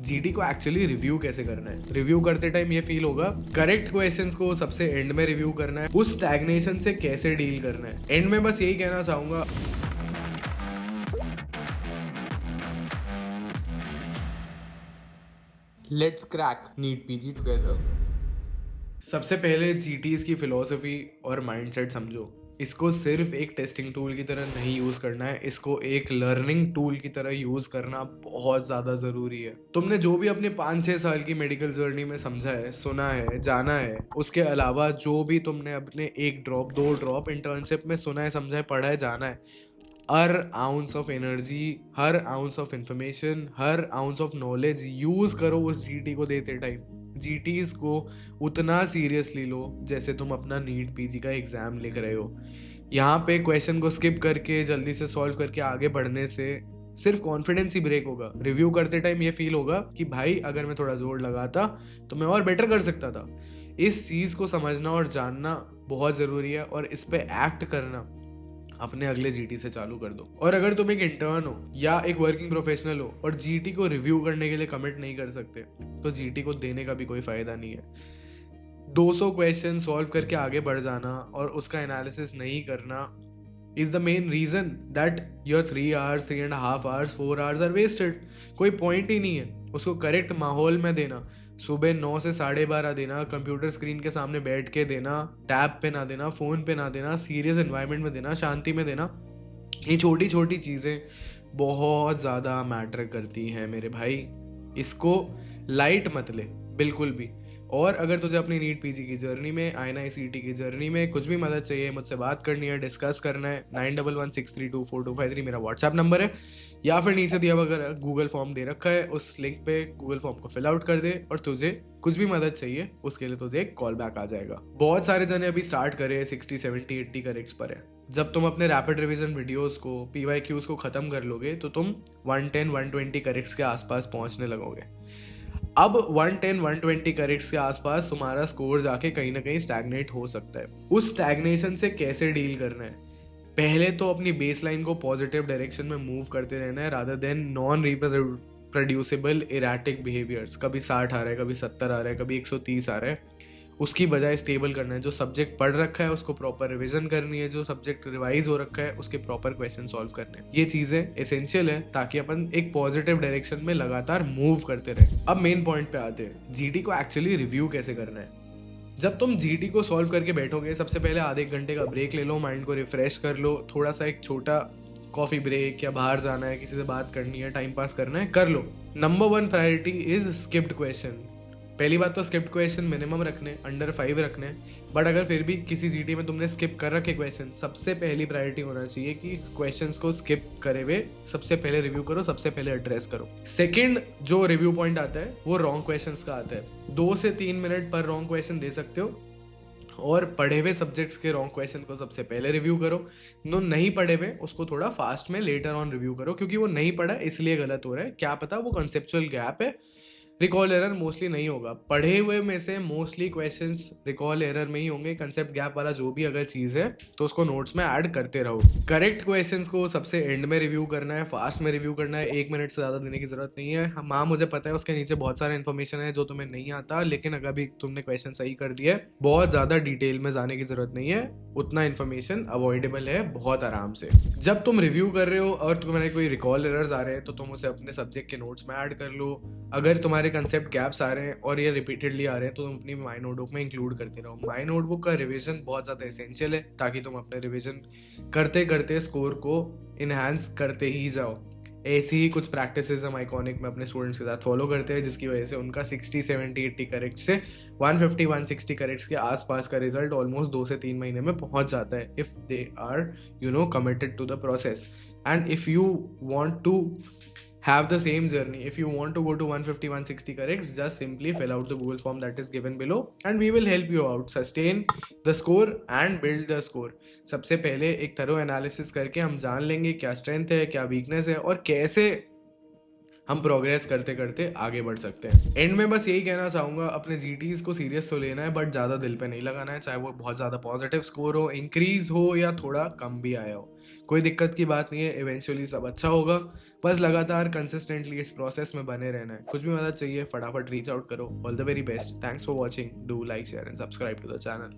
GT को actually review कैसे करना है। रिव्यू करते टाइम ये फील होगा करेक्ट क्वेश्चंस को सबसे एंड में रिव्यू करना है, उस स्टैग्नेशन से कैसे डील करना है। एंड में बस यही कहना चाहूंगा, let's crack NEET PG together. सबसे पहले जीटीज की फिलॉसफी और माइंडसेट समझो। इसको सिर्फ एक टेस्टिंग टूल की तरह नहीं यूज करना है, इसको एक लर्निंग टूल की तरह यूज करना बहुत ज्यादा जरूरी है। तुमने जो भी अपने 5-6 साल की मेडिकल जर्नी में समझा है, सुना है, जाना है, उसके अलावा जो भी तुमने अपने 1 ड्रॉप 2 ड्रॉप इंटर्नशिप में सुना है, समझा है, पढ़ा है, जाना है, हर आउंस ऑफ एनर्जी, हर आउंस ऑफ इंफॉर्मेशन, हर आउंस ऑफ नॉलेज यूज करो उस जीटी को देते टाइम। जीटीज को उतना सीरियसली लो जैसे तुम अपना नीट पीजी का एग्जाम लिख रहे हो। यहाँ पे क्वेश्चन को स्किप करके जल्दी से सॉल्व करके आगे बढ़ने से सिर्फ कॉन्फिडेंस ही ब्रेक होगा। रिव्यू करते टाइम ये फील होगा कि भाई अगर मैं थोड़ा जोर लगाता तो मैं और बेटर कर सकता था। इस चीज को समझना और जानना बहुत जरूरी है और इस पे एक्ट करना अपने अगले जीटी से चालू कर दो। और अगर तुम एक इंटर्न हो या एक वर्किंग प्रोफेशनल हो और जीटी को रिव्यू करने के लिए कमिट नहीं कर सकते तो जीटी को देने का भी कोई फायदा नहीं है। 200 क्वेश्चन सॉल्व करके आगे बढ़ जाना और उसका एनालिसिस नहीं करना is the main reason that your 3 hours, 3.5 hours, 4 hours are wasted। कोई पॉइंट ही नहीं है। उसको करेक्ट माहौल में देना, सुबह 9 से 12:30 देना, कंप्यूटर स्क्रीन के सामने बैठ के देना, टैब पे ना देना, फोन पे ना देना, सीरियस एनवायरनमेंट में देना, शांति में देना। ये छोटी छोटी चीज़ें बहुत ज़्यादा मैटर करती हैं मेरे भाई। इसको लाइट मत ले बिल्कुल भी। और अगर तुझे अपनी नीट पीजी की जर्नी में, INI-CET की जर्नी में कुछ भी मदद चाहिए, मुझसे बात करनी है, डिस्कस करना है, 9116324253 मेरा व्हाट्सएप नंबर है, या फिर नीचे दिया हुआ गूगल फॉर्म दे रखा है, उस लिंक पे गूगल फॉर्म को फिल आउट कर दे और तुझे कुछ भी मदद चाहिए उसके लिए तुझे एक कॉल बैक आ जाएगा। बहुत सारे जने अभी स्टार्ट करे 60, 70, 80 करेक्ट्स पर है। जब तुम अपने रैपिड रिवीजन वीडियोस को, PYQs को खत्म कर लोगे तो तुम 110, 120 करेक्ट्स के आसपास पहुंचने लगोगे। अब 110, 120 करेक्ट्स के आसपास तुम्हारा स्कोर जाके कहीं ना कहीं स्टैग्नेट हो सकता है। उस स्टैग्नेशन से कैसे डील करना है? पहले तो अपनी बेसलाइन को पॉजिटिव डायरेक्शन में मूव करते रहना है rather than non reproducible erratic behaviours. कभी 60 आ रहा है, कभी 70 आ रहा है, कभी 130 आ रहा है, उसकी बजाय स्टेबल करना है। जो सब्जेक्ट पढ़ रखा है उसको प्रॉपर रिवीजन करनी है, जो सब्जेक्ट रिवाइज हो रखा है उसके प्रॉपर क्वेश्चन सॉल्व करने हैं। ये चीजें एसेंशियल है ताकि अपन एक पॉजिटिव डायरेक्शन में लगातार मूव करते रहे। अब मेन पॉइंट पे आते हैं, जीटी को एक्चुअली रिव्यू कैसे करना है। जब तुम जीटी को सॉल्व करके बैठोगे, सबसे पहले आधे एक घंटे का ब्रेक ले लो, माइंड को रिफ्रेश कर लो, थोड़ा सा एक छोटा कॉफी ब्रेक या बाहर जाना है, किसी से बात करनी है, टाइम पास करना है, कर लो। Number 1 priority is skipped question. पहली बात तो स्किप्ड क्वेश्चन मिनिमम रखने, अंडर 5 रखने। बट अगर फिर भी किसी जीटी में तुमने स्किप कर रखे क्वेश्चन, सबसे पहली प्रायोरिटी होना चाहिए कि क्वेश्चंस को स्किप करे हुए सबसे पहले रिव्यू करो, सबसे पहले एड्रेस करो। सेकंड जो रिव्यू पॉइंट आता है वो रॉन्ग क्वेश्चंस का आता है। 2 से 3 मिनट पर रॉन्ग क्वेश्चन दे सकते हो और पढ़े हुए सब्जेक्ट्स के रॉन्ग क्वेश्चन को सबसे पहले रिव्यू करो। नो नहीं पढ़े हुए उसको थोड़ा फास्ट में लेटर ऑन रिव्यू करो, क्योंकि वो नहीं पढ़ा इसलिए गलत हो रहा है, क्या पता वो कंसेप्चुअल गैप है। रिकॉल एरर मोस्टली नहीं होगा, पढ़े हुए में से मोस्टली क्वेश्चंस रिकॉल एरर में ही होंगे। कंसेप्ट गैप वाला जो भी अगर चीज़ है तो उसको नोट्स में ऐड करते रहो। करेक्ट क्वेश्चंस को सबसे एंड में रिव्यू करना है, फास्ट में रिव्यू करना है, 1 मिनट से ज़्यादा देने की जरूरत नहीं है। हाँ मुझे पता है उसके नीचे बहुत सारा इन्फॉर्मेशन है जो तुम्हें नहीं आता, लेकिन अगर भी तुमने क्वेश्चन सही कर दिया है, बहुत ज़्यादा डिटेल में जाने की जरूरत नहीं है, उतना इन्फॉर्मेशन अवॉइडेबल है बहुत आराम से। जब तुम रिव्यू कर रहे हो और तुम्हारे कोई रिकॉल एरर्स आ रहे हैं तो तुम उसे अपने सब्जेक्ट के नोट्स में ऐड कर लो। अगर तुम्हारे कंसेप्ट गैप्स आ रहे हैं और ये रिपीटेडली आ रहे हैं तो तुम अपनी माई नोटबुक में इंक्लूड करते रहो। माई नोटबुक का रिवीजन बहुत ज़्यादा एसेंशियल है ताकि तुम अपने रिवीजन करते करते स्कोर को इन्हांस करते ही जाओ। ऐसी ही कुछ प्रैक्टिसेस हम आइकॉनिक में अपने स्टूडेंट्स के साथ फॉलो करते हैं, जिसकी वजह से उनका 60, 70, 80 करेक्ट से 150, 160 करेक्ट्स के आसपास का रिजल्ट ऑलमोस्ट 2 से 3 महीने में पहुंच जाता है, if they are committed to the process. And if you want to have the same journey, if you want to go to 150, 160 corrects, just simply fill out the Google form that is given below and we will help you out sustain the score and build the score। सबसे पहले एक thorough analysis करके हम जान लेंगे क्या strength है, क्या वीकनेस है और कैसे हम प्रोग्रेस करते करते आगे बढ़ सकते हैं। एंड में बस यही कहना चाहूँगा, अपने जीटीज को सीरियस तो लेना है बट ज़्यादा दिल पे नहीं लगाना है, चाहे वो बहुत ज़्यादा पॉजिटिव स्कोर हो, इंक्रीज हो या थोड़ा कम भी आया हो, कोई दिक्कत की बात नहीं है, इवेंचुअली सब अच्छा होगा। बस लगातार कंसिस्टेंटली इस प्रोसेस में बने रहना है। कुछ भी मदद चाहिए फटाफट रीच आउट करो। All the very best, thanks for watching, do like share and subscribe to the channel.